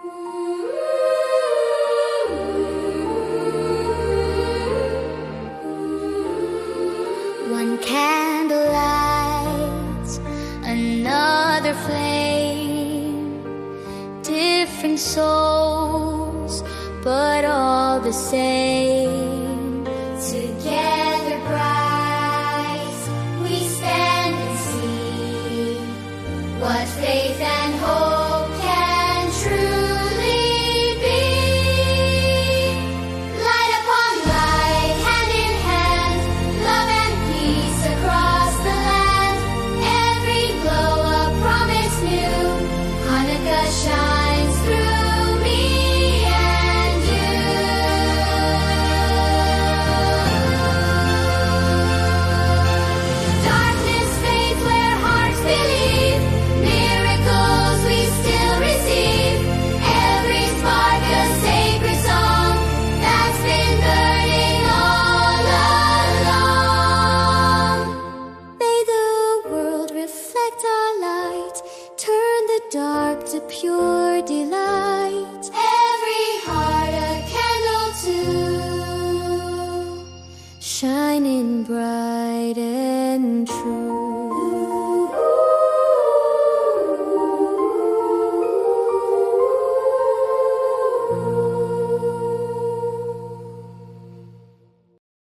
One candle lights another flame, different souls, but all the same. Together bright, we stand and see what faith